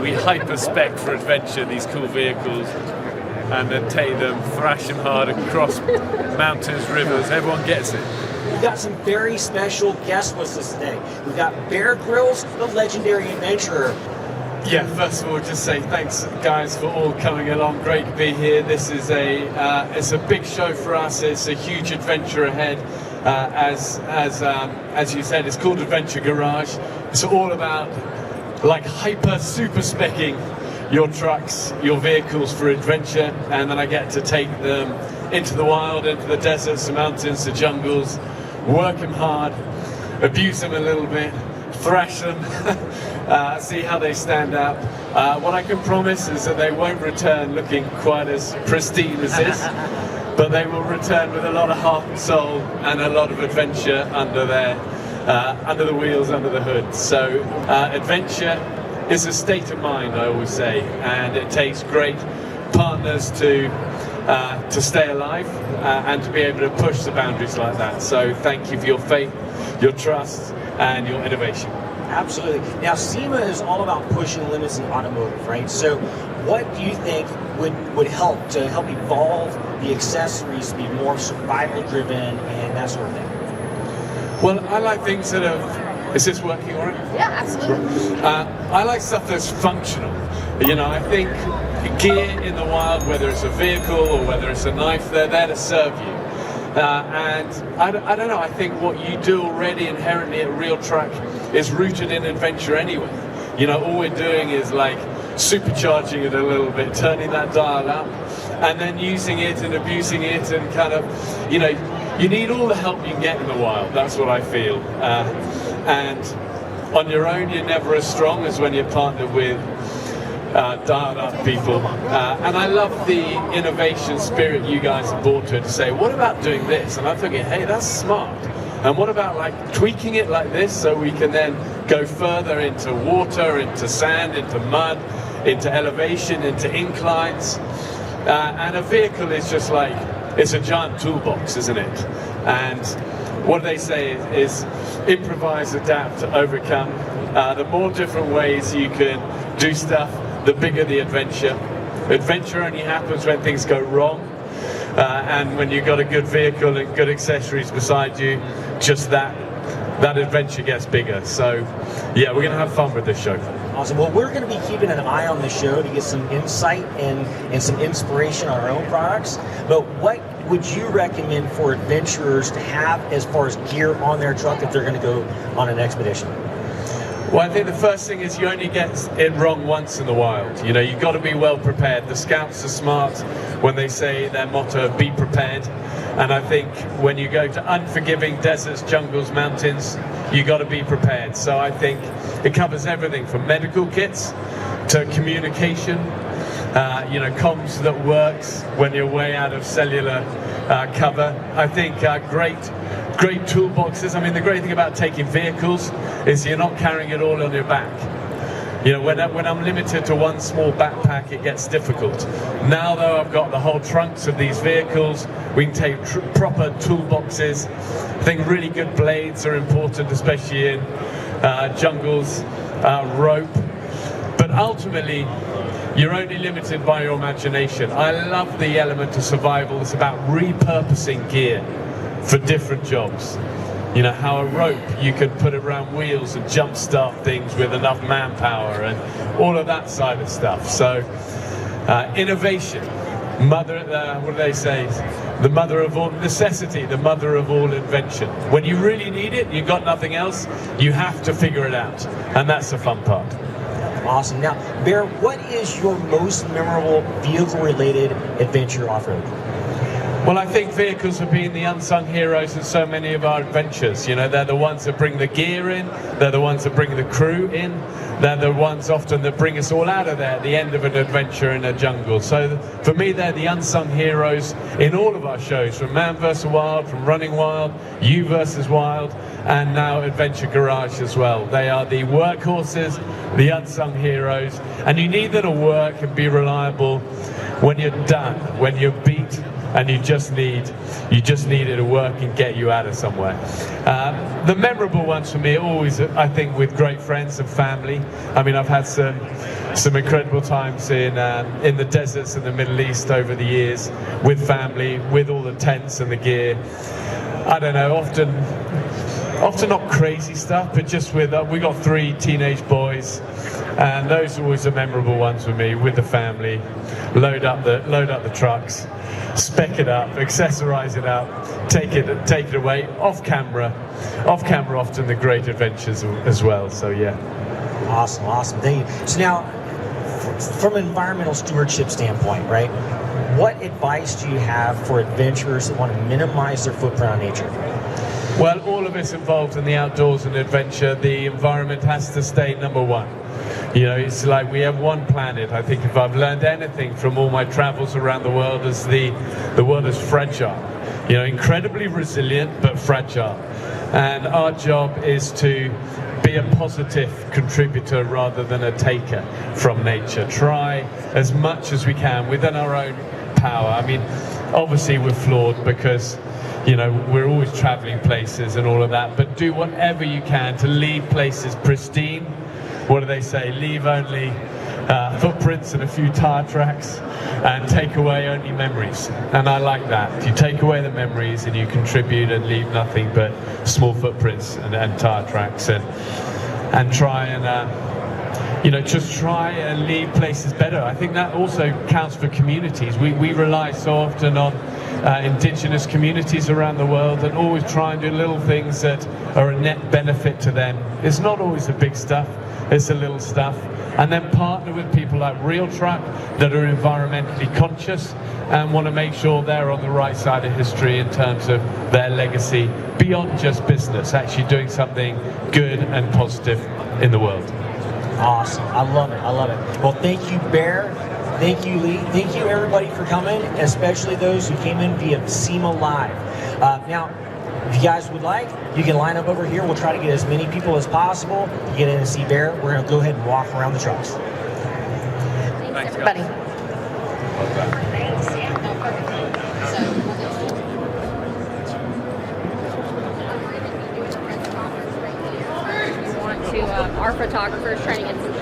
we hyper-spec for adventure these cool vehicles and then take them, thrash them hard across mountains, rivers. Everyone gets it. We've got some very special guests with us today. We've got Bear Grylls, the legendary adventurer. Yeah, first of all, just say thanks, guys, for all coming along. Great to be here. This is it's a big show for us. It's a huge adventure ahead. As you said, it's called Adventure Garage. It's all about like super specking your trucks, your vehicles for adventure, and then I get to take them into the wild, into the deserts, the mountains, the jungles, work them hard, abuse them a little bit, thrash them, see how they stand up. What I can promise is that they won't return looking quite as pristine as this, but they will return with a lot of heart and soul and a lot of adventure under the wheels, under the hood. So adventure is a state of mind, I always say, and it takes great partners to stay alive and to be able to push the boundaries like that. So thank you for your faith, your trust, and your innovation. Absolutely. Now, SEMA is all about pushing limits in automotive, right? So what do you think would help evolve the accessories to be more survival driven and that sort of thing? Well, I like things that have... Is this working all right? Yeah, absolutely. I like stuff that's functional. You know, I think gear in the wild, whether it's a vehicle or whether it's a knife, they're there to serve you. And I don't know, I think what you do already inherently at RealTruck is rooted in adventure anyway. You know, all we're doing is like supercharging it a little bit, turning that dial up, and then using it and abusing it and kind of, you know, you need all the help you can get in the wild. That's what I feel. And on your own, you're never as strong as when you're partnered with dialed up people. And I love the innovation spirit you guys have brought to it to say, what about doing this? And I'm thinking, hey, that's smart. And what about like tweaking it like this so we can then go further into water, into sand, into mud, into elevation, into inclines. And a vehicle is just like, it's a giant toolbox, isn't it? And what they say is improvise, adapt, overcome. The more different ways you can do stuff, the bigger the adventure. Adventure only happens when things go wrong, and when you've got a good vehicle and good accessories beside you, just that adventure gets bigger. So yeah, we're going to have fun with this show. Awesome. Well, we're going to be keeping an eye on the show to get some insight and some inspiration on our own products. But what would you recommend for adventurers to have as far as gear on their truck if they're going to go on an expedition? Well, I think the first thing is you only get it wrong once in the wild. You know, you've got to be well prepared. The scouts are smart when they say their motto, be prepared. And I think when you go to unforgiving deserts, jungles, mountains, you got to be prepared. So I think it covers everything from medical kits to communication, you know, comms that works when you're way out of cellular cover. I think great toolboxes. I mean, the great thing about taking vehicles is you're not carrying it all on your back. You know, when I'm limited to one small backpack, it gets difficult. Now, though, I've got the whole trunks of these vehicles. We can take proper toolboxes. I think really good blades are important, especially in jungles, rope. But ultimately, you're only limited by your imagination. I love the element of survival. It's about repurposing gear for different jobs. You know, how a rope, you could put it around wheels and jumpstart things with enough manpower and all of that side of stuff. So, innovation, what do they say? The mother of all necessity, the mother of all invention. When you really need it, you've got nothing else, you have to figure it out. And that's the fun part. Awesome. Now, Bear, what is your most memorable vehicle-related adventure off-road? Well, I think vehicles have been the unsung heroes in so many of our adventures. You know, they're the ones that bring the gear in, they're the ones that bring the crew in, they're the ones often that bring us all out of there at the end of an adventure in a jungle. So for me, they're the unsung heroes in all of our shows, from Man vs. Wild, from Running Wild, You vs. Wild, and now Adventure Garage as well. They are the workhorses, the unsung heroes, and you need them to work and be reliable when you're done, when you're beat, and you just need it to work and get you out of somewhere. The memorable ones for me are always, I think, with great friends and family. I mean, I've had some incredible times in the deserts in the Middle East over the years with family, with all the tents and the gear. I don't know, often not crazy stuff, but just with we got 3 teenage boys, and those are always the memorable ones for me, with the family. Load up the trucks, spec it up, accessorize it up, take it away, off camera often the great adventures as well. So yeah. Awesome, thank you. So now, from an environmental stewardship standpoint, right, what advice do you have for adventurers that want to minimize their footprint on nature? Well, all of us involved in the outdoors and adventure, the environment has to stay number one. You know, it's like we have one planet. I think if I've learned anything from all my travels around the world, is the world is fragile. You know, incredibly resilient, but fragile. And our job is to be a positive contributor rather than a taker from nature. Try as much as we can within our own power. I mean, obviously we're flawed because, you know, we're always traveling places and all of that, but do whatever you can to leave places pristine. What do they say? Leave only footprints and a few tire tracks, and take away only memories. And I like that. You take away the memories and you contribute and leave nothing but small footprints and tire tracks, and try and you know, just try and leave places better. I think that also counts for communities. We rely so often on indigenous communities around the world, and always try and do little things that are a net benefit to them. It's not always the big stuff, it's the little stuff. And then partner with people like RealTruck that are environmentally conscious and want to make sure they're on the right side of history in terms of their legacy beyond just business, actually doing something good and positive in the world. Awesome, I love it. Well, thank you, Bear. Thank you, Lee. Thank you, everybody, for coming, especially those who came in via SEMA Live. Now, if you guys would like, you can line up over here. We'll try to get as many people as possible to get in and see Bear. We're going to go ahead and walk around the trucks. Thanks, everybody. Our photographer is trying to get some